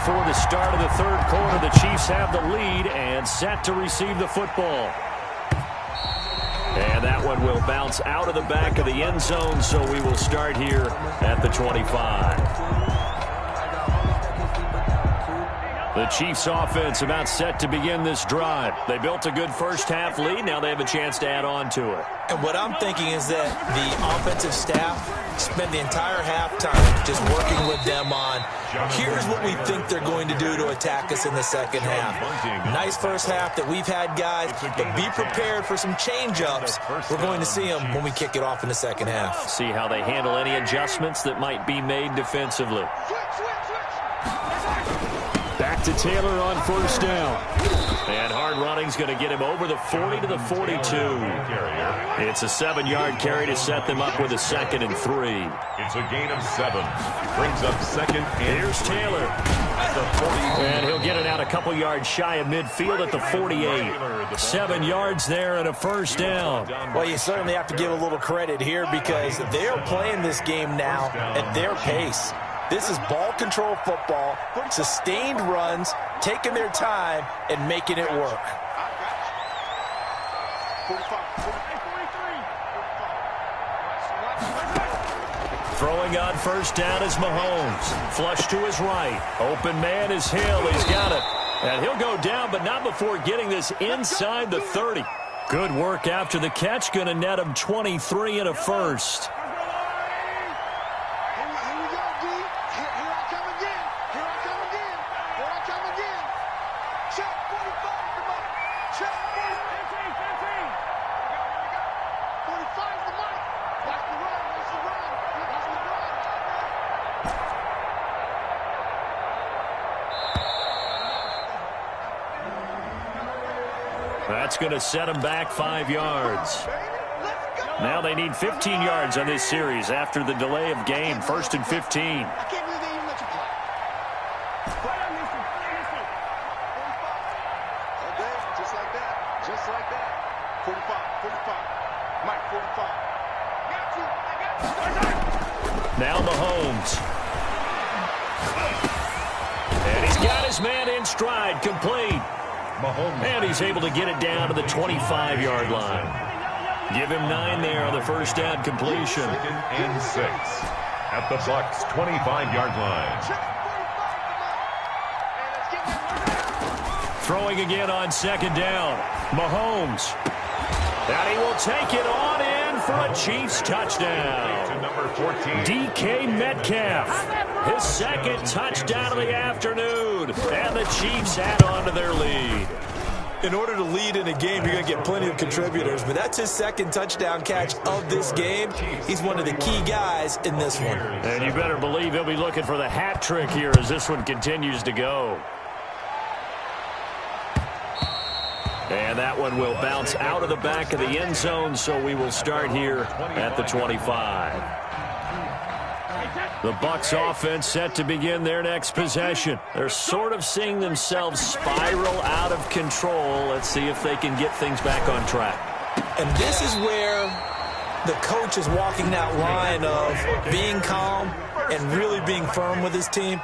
before the start of the third quarter. The Chiefs have the lead and set to receive the football. And that one will bounce out of the back of the end zone, so we will start here at the 25. The Chiefs offense about set to begin this drive. They built a good first-half lead. Now they have a chance to add on to it. And what I'm thinking is that the offensive staff spend the entire halftime just working with them on, here's what we think they're going to do to attack us in the second half. Nice first half that we've had, guys, but be prepared for some change-ups. We're going to see them when we kick it off in the second half. See how they handle any adjustments that might be made defensively. Back to Taylor on first down. And hard running's going to get him over the 40 to the 42. It's a 7-yard carry to set them up with a 2nd and 3. It's a gain of 7. Brings up 2nd and Here's Taylor. At the 40. And he'll get it out a couple yards shy of midfield at the 48. 7 yards there and a first down. Well, you certainly have to give a little credit here because they're playing this game now at their pace. This is ball control football, sustained runs, taking their time, and making it work. Throwing on first down is Mahomes. Flush to his right. Open man is Hill. He's got it. And he'll go down, but not before getting this inside the 30. Good work after the catch. Going to net him 23 and a first. That's going to set them back 5 yards. Now they need 15 yards on this series after the delay of game. 1st and 15. Now Mahomes. And he's got his man in stride, complete. And he's able to get it down to the 25-yard line. Give him 9 there on the first down completion. 2nd and 6 at the Bucs' 25-yard line. Throwing again on 2nd down. Mahomes. And he will take it on in for a Chiefs touchdown. To number 14. DK Metcalf. His 2nd touchdown of the afternoon. And the Chiefs add on to their lead. In order to lead in a game, you're going to get plenty of contributors, but that's his 2nd touchdown catch of this game. He's one of the key guys in this one. And you better believe he'll be looking for the hat trick here as this one continues to go. And that one will bounce out of the back of the end zone, so we will start here at the 25. The Bucs offense set to begin their next possession. They're sort of seeing themselves spiral out of control. Let's see if they can get things back on track. And this is where the coach is walking that line of being calm and really being firm with his team.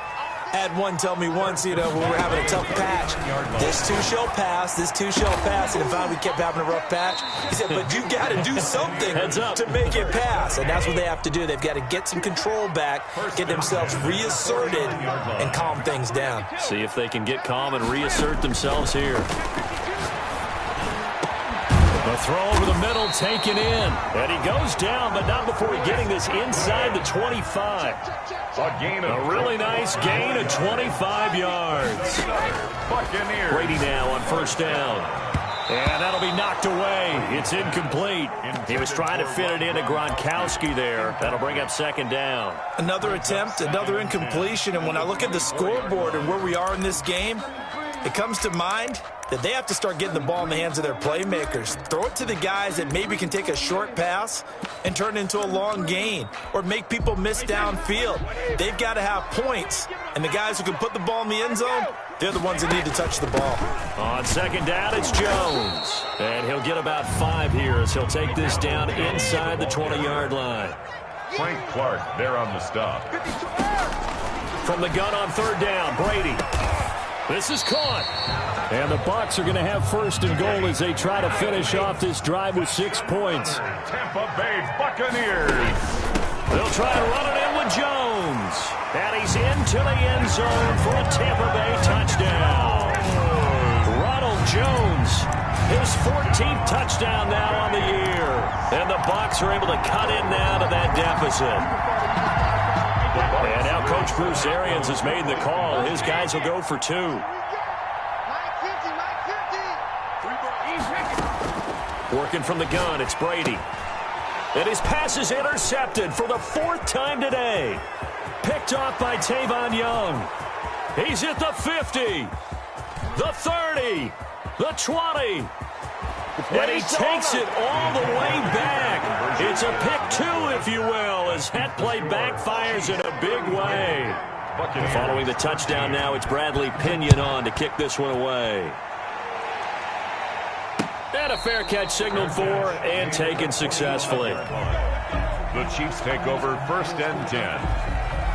I had one tell me once, when we were having a tough patch, this too shall pass, this too shall pass, and finally we kept having a rough patch. He said, but you got to do something to make it pass, and that's what they have to do. They've got to get some control back, get themselves reasserted, and calm things down. See if they can get calm and reassert themselves here. The throw over the middle taken in, and he goes down, but not before getting this inside the 25. A really nice gain of 25 yards. Buccaneers. Brady now on first down. And that'll be knocked away. It's incomplete. He was trying to fit it into Gronkowski there. That'll bring up 2nd down. Another attempt, another incompletion. And when I look at the scoreboard and where we are in this game, it comes to mind that they have to start getting the ball in the hands of their playmakers. Throw it to the guys that maybe can take a short pass and turn it into a long gain or make people miss downfield. They've got to have points, and the guys who can put the ball in the end zone, they're the ones that need to touch the ball. On 2nd down, it's Jones. And he'll get about 5 here as he'll take this down inside the 20-yard line. Frank Clark there on the stop. From the gun on 3rd down, Brady. This is caught. And the Bucs are going to have first and goal as they try to finish off this drive with 6 points. Tampa Bay Buccaneers. They'll try to run it in with Jones. And he's into the end zone for a Tampa Bay touchdown. Ronald Jones, his 14th touchdown now on the year. And the Bucs are able to cut in now to that deficit. And now Coach Bruce Arians has made the call. His guys will go for 2. Working from the gun, it's Brady. And his pass is intercepted for the 4th time today. Picked off by Tavon Young. He's at the 50, the 30, the 20. And he takes it all the way back. It's a pick 2, if you will, as that play backfires in a big way. Following the touchdown now, it's Bradley Pinion on to kick this one away. And a fair catch signaled for and taken successfully. The Chiefs take over 1st and 10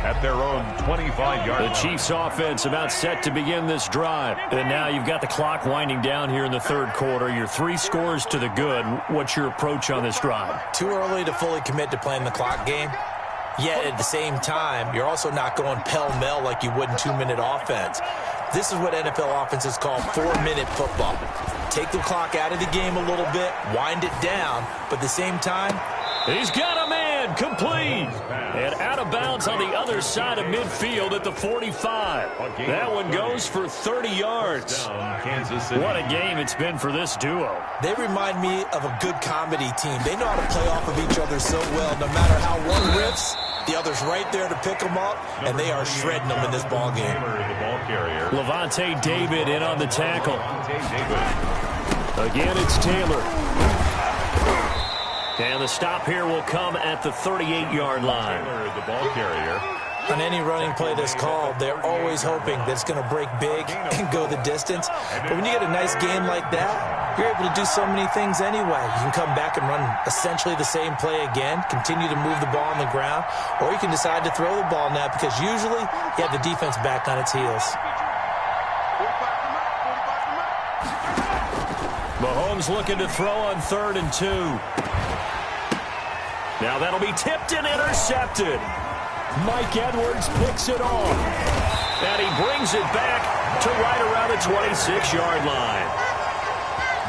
at their own 25-yard line. The Chiefs offense about set to begin this drive. And now you've got the clock winding down here in the 3rd quarter. You're 3 scores to the good. What's your approach on this drive? Too early to fully commit to playing the clock game. Yet at the same time, you're also not going pell-mell like you would in 2-minute offense. This is what NFL offenses call 4-minute football. Take the clock out of the game a little bit, wind it down, but at the same time, he's got a man, complete, and out of bounds on the other side of midfield at the 45. That one goes for 30 yards. What a game it's been for this duo. They remind me of a good comedy team. They know how to play off of each other so well. No matter how one riffs, the other's right there to pick them up, and they are shredding them in this ball game. Levante David in on the tackle. Again, it's Taylor. And the stop here will come at the 38-yard line. The ball carrier. On any running play that's called, they're always hoping that it's going to break big and go the distance. But when you get a nice game like that, you're able to do so many things anyway. You can come back and run essentially the same play again, continue to move the ball on the ground, or you can decide to throw the ball now because usually you have the defense back on its heels. Mahomes looking to throw on 3rd and 2. Now that'll be tipped and intercepted. Mike Edwards picks it off. And he brings it back to right around the 26-yard line.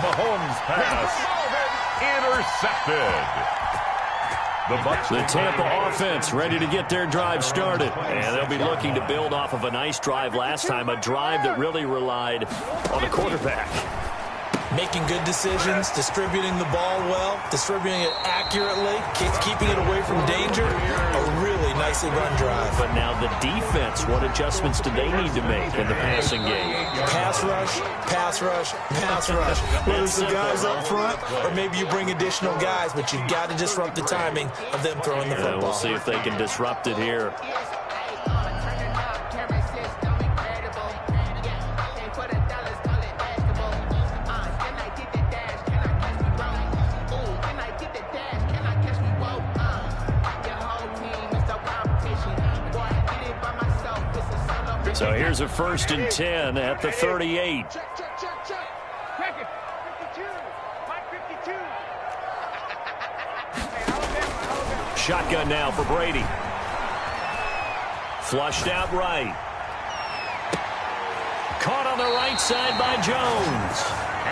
Mahomes pass intercepted. The Tampa offense ready to get their drive started. And they'll be looking to build off of a nice drive last time, a drive that really relied on the quarterback. Making good decisions, distributing the ball well, distributing it accurately, keeping it away from danger. A really nicely run drive. But now the defense, what adjustments do they need to make in the passing game? Pass rush, pass rush, pass rush. Whether it's the guys up front or maybe you bring additional guys, but you've got to disrupt the timing of them throwing the football. We'll see if they can disrupt it here. So here's a 1st and 10 at the 38. Shotgun now for Brady. Flushed out right. Caught on the right side by Jones.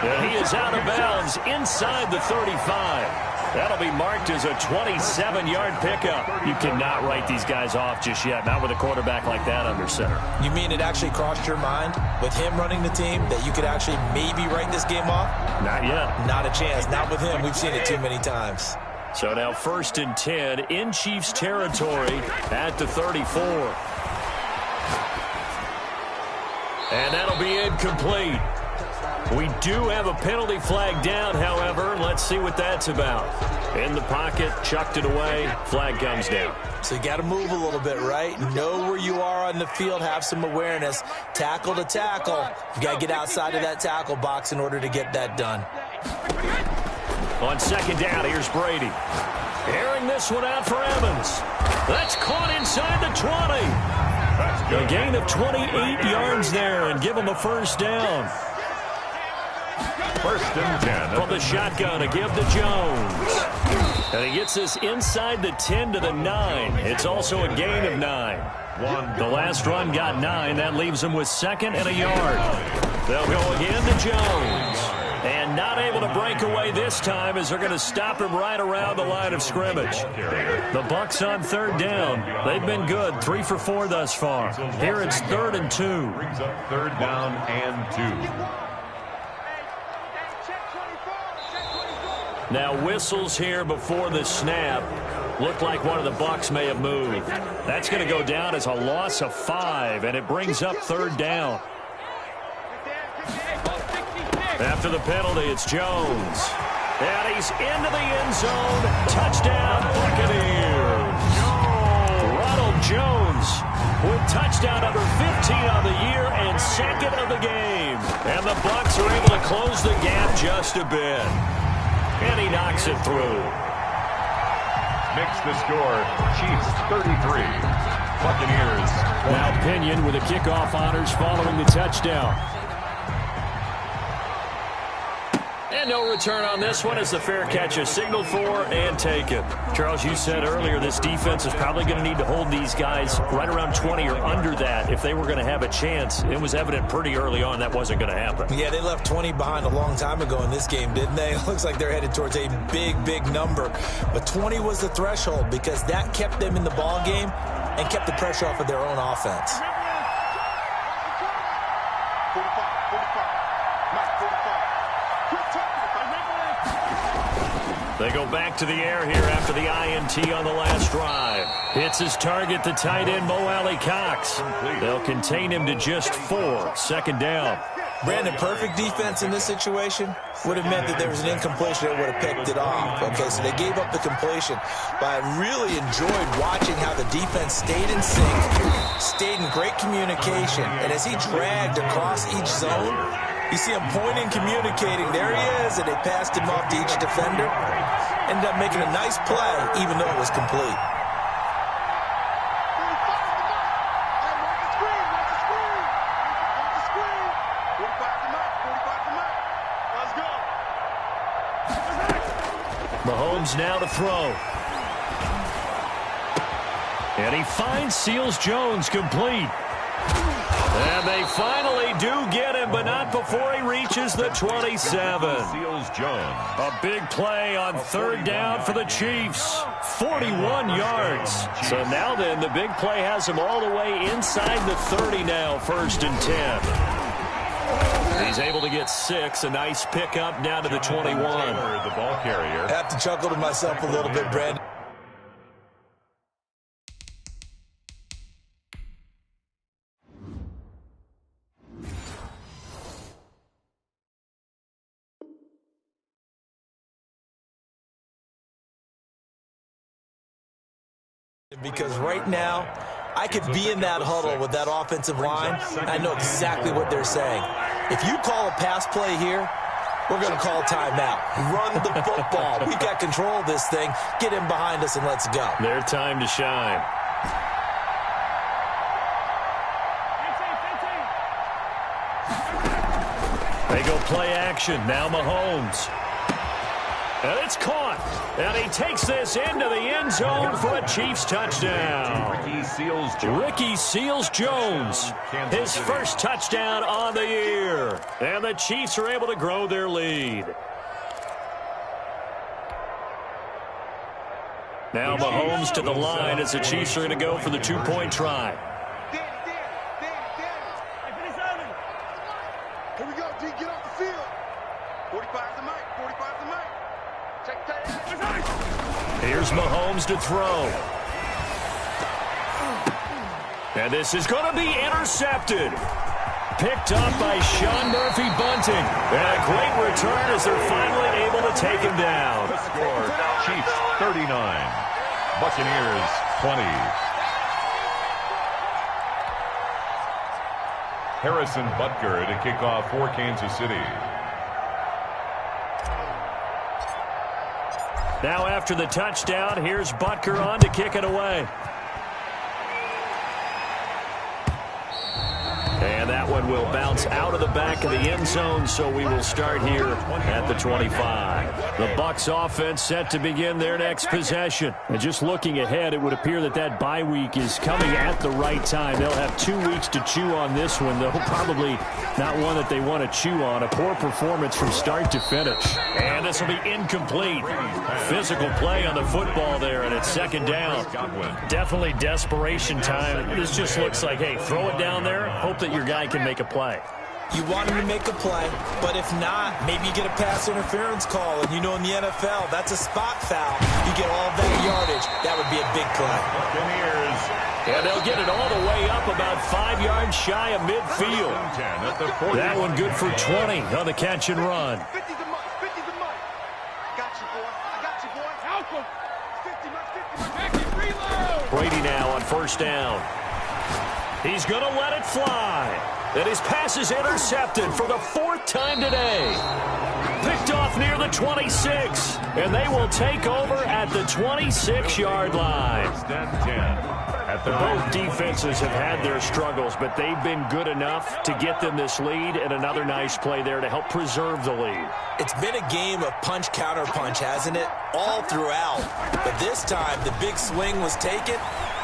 And he is out of bounds inside the 35. That'll be marked as a 27-yard pickup. You cannot write these guys off just yet, not with a quarterback like that under center. You mean it actually crossed your mind with him running the team that you could actually maybe write this game off? Not yet. Not a chance. Not with him. We've seen it too many times. So now 1st and 10 in Chiefs territory at the 34. And that'll be incomplete. We do have a penalty flag down, however. Let's see what that's about. In the pocket, chucked it away, flag comes down. So you got to move a little bit, right? Know where you are on the field, have some awareness. Tackle to tackle. You got to get outside of that tackle box in order to get that done. On 2nd down, here's Brady. Airing this one out for Evans. That's caught inside the 20. A gain of 28 yards there and give them a first down. First and 10. From the shotgun, a give to Jones. And he gets this inside the 10 to the 9. It's also a gain of 9. The last run got 9. That leaves them with second and a yard. They'll go again to Jones. And not able to break away this time as they're going to stop him right around the line of scrimmage. The Bucs on third down. They've been good, 3 for 4 thus far. Here it's 3rd and 2. Brings up 3rd down and 2. Now whistles here before the snap. Looked like one of the Bucs may have moved. That's going to go down as a loss of 5, and it brings up 3rd down. After the penalty, it's Jones. And he's into the end zone. Touchdown, Buccaneers. Ronald Jones with touchdown number 15 on the year and second of the game. And the Bucs are able to close the gap just a bit. And he knocks it through. Makes the score, Chiefs 33, Buccaneers 20. Now Pinion with the kickoff honors following the touchdown. And no return on this one as the fair catch is signaled for and taken. Charles, you said earlier this defense is probably going to need to hold these guys right around 20 or under that if they were going to have a chance. It was evident pretty early on that wasn't going to happen. Yeah, they left 20 behind a long time ago in this game, didn't they? It looks like they're headed towards a big, big number. But 20 was the threshold because that kept them in the ball game and kept the pressure off of their own offense. They go back to the air here after the INT on the last drive. Hits his target, the tight end, Mo Alley Cox. They'll contain him to just 4. Second down. Brandon, perfect defense in this situation would have meant that there was an incompletion that would have picked it off. Okay, so they gave up the completion. But I really enjoyed watching how the defense stayed in sync, stayed in great communication. And as he dragged across each zone, you see him pointing, communicating. There he is, and they passed him off to each defender. Ended up making a nice play, even though it was complete. Mahomes now to throw. And he finds Seals Jones complete. And they finally do get him, but not before he reaches the 27. Seals Jones. A big play on third down for the Chiefs. 41 yards. So now then, the big play has him all the way inside the 30 now, 1st and 10. He's able to get 6. A nice pickup down to the 21. The ball carrier. I have to chuckle to myself a little bit, Brandon. Because right now, I could be in that huddle with that offensive line, and I know exactly what they're saying. If you call a pass play here, we're going to call timeout. Run the football. We've got control of this thing. Get him behind us and let's go. Their time to shine. They go play action. Now Mahomes. And it's caught. And he takes this into the end zone for a Chiefs touchdown. Ricky Seals-Jones. His first touchdown on the year. And the Chiefs are able to grow their lead. Now Mahomes to the line as the Chiefs are going to go for the 2-point try. Here we go, D. Get off the field. 45 the mic. 45 the mic. Check that. Here's Mahomes to throw. And this is going to be intercepted. Picked up by Sean Murphy-Bunting. And a great return as they're finally able to take him down. The score, Chiefs 39, Buccaneers 20. Harrison Butker to kick off for Kansas City. Now after the touchdown, here's Butker on to kick it away. one will bounce out of the back of the end zone, so we will start here at the 25. The Bucs offense set to begin their next possession. And just looking ahead, it would appear that that bye week is coming at the right time. They'll have 2 weeks to chew on this one, though probably not one that they want to chew on. A poor performance from start to finish. And this will be incomplete. Physical play on the football there, and it's second down. Definitely desperation time. This just looks like, hey, throw it down there, hope that your guy can make a play. You want him to make a play, but if not, maybe you get a pass interference call. And you know in the NFL, that's a spot foul. You get all that yardage. That would be a big play. And they'll get it all the way up about 5 yards shy of midfield. That one good for 20 on the catch and run. 50's a month. 50's a month. Got you, boy. I got you, boy. Help him. 50 months. 50 months. Reload. Brady now on first down. He's going to let it fly. And his pass is intercepted for the 4th time today. Picked off near the 26. And they will take over at the 26-yard line. Both defenses have had their struggles, but they've been good enough to get them this lead, and another nice play there to help preserve the lead. It's been a game of punch-counter-punch, hasn't it? All throughout. But this time, the big swing was taken,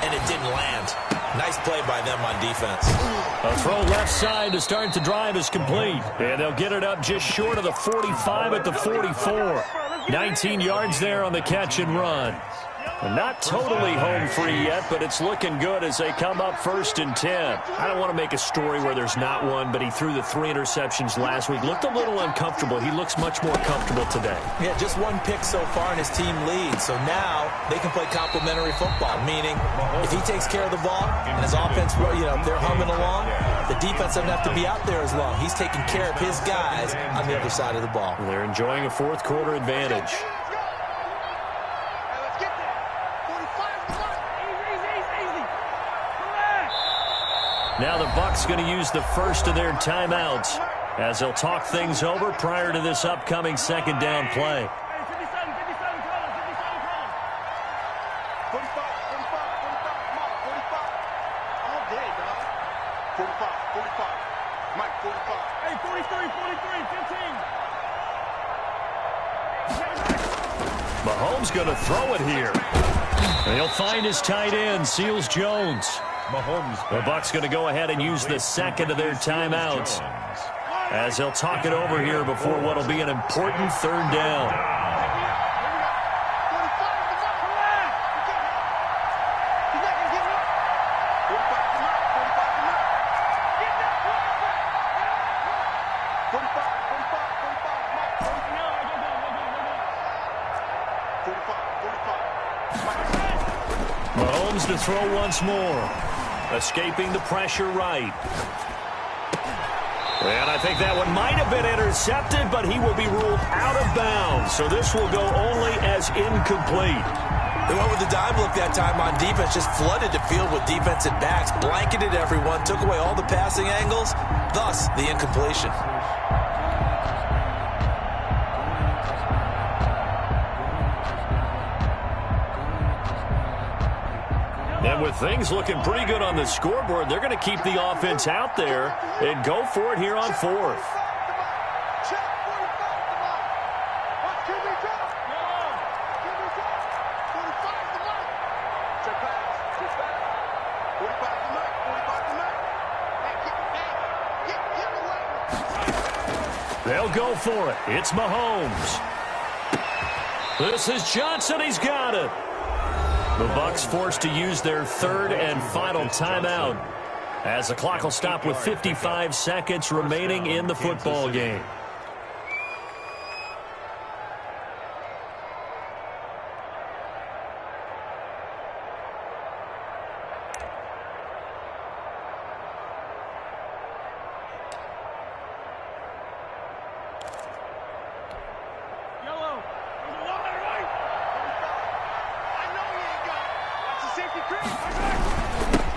and it didn't land. Nice play by them on defense. A throw left side to start the drive is complete. And they'll get it up just short of the 45 at the 44. 19 yards there on the catch and run. And not totally home free yet, but it's looking good as they come up 1st and 10. I don't want to make a story where there's not one, but he threw the 3 interceptions last week. Looked a little uncomfortable. He looks much more comfortable today. Yeah, just 1 pick so far and his team leads. So now they can play complementary football, meaning if he takes care of the ball and his offense, they're humming along, the defense doesn't have to be out there as long. He's taking care of his guys on the other side of the ball. They're enjoying a 4th quarter advantage. Now the Bucs going to use the first of their timeouts as they'll talk things over prior to this upcoming second down play. 45, 45, 45. All day, dog. 45, 45. Mike, 45. Hey, 43, 43, 15. Mahomes going to throw it here. And he'll find his tight end, Seals Jones. The Bucs going to go ahead and use the second of their timeouts as they'll talk it over here before what will be an important 3rd down. Mahomes to throw once more. Escaping the pressure right. And I think that one might have been intercepted, but he will be ruled out of bounds. So this will go only as incomplete. They went with the dime look that time on defense, just flooded the field with defensive backs, blanketed everyone, took away all the passing angles, thus the incompletion. And with things looking pretty good on the scoreboard, they're going to keep the offense out there and go for it here on 4th. They'll go for it. It's Mahomes. This is Johnson. He's got it. The Bucs forced to use their 3rd and final timeout as the clock will stop with 55 seconds remaining in the football game.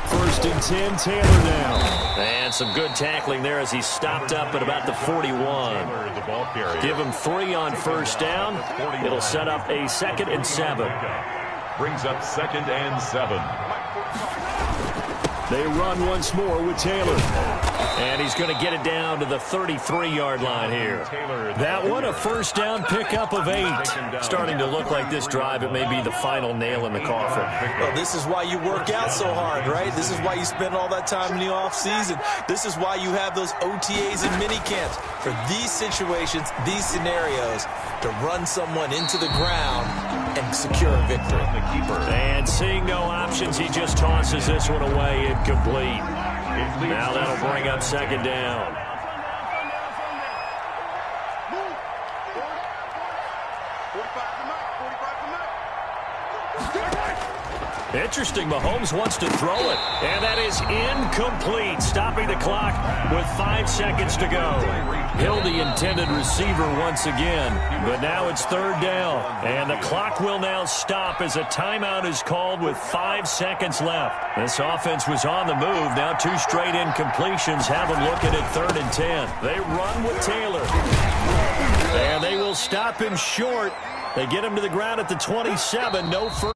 First and 10, Taylor down. And some good tackling there as he stopped up at about the 41. Give him 3 on first down. It'll set up a 2nd and 7. Brings up 2nd and 7. They run once more with Taylor. And he's going to get it down to the 33-yard line here. That one, a first down pickup of 8. Starting to look like this drive, it may be the final nail in the coffin. Well, this is why you work out so hard, right? This is why you spend all that time in the offseason. This is why you have those OTAs and mini camps. For these situations, these scenarios, to run someone into the ground and secure a victory. And seeing no options, he just tosses this one away, incomplete. Now that'll bring up second down. Interesting, Mahomes wants to throw it, and that is incomplete, stopping the clock with 5 seconds to go. Hill, the intended receiver once again, but now it's third down, and the clock will now stop as a timeout is called with 5 seconds left. This offense was on the move. Now 2 straight incompletions have them looking at 3rd and 10. They run with Taylor, and they will stop him short. They get him to the ground at the 27. No further.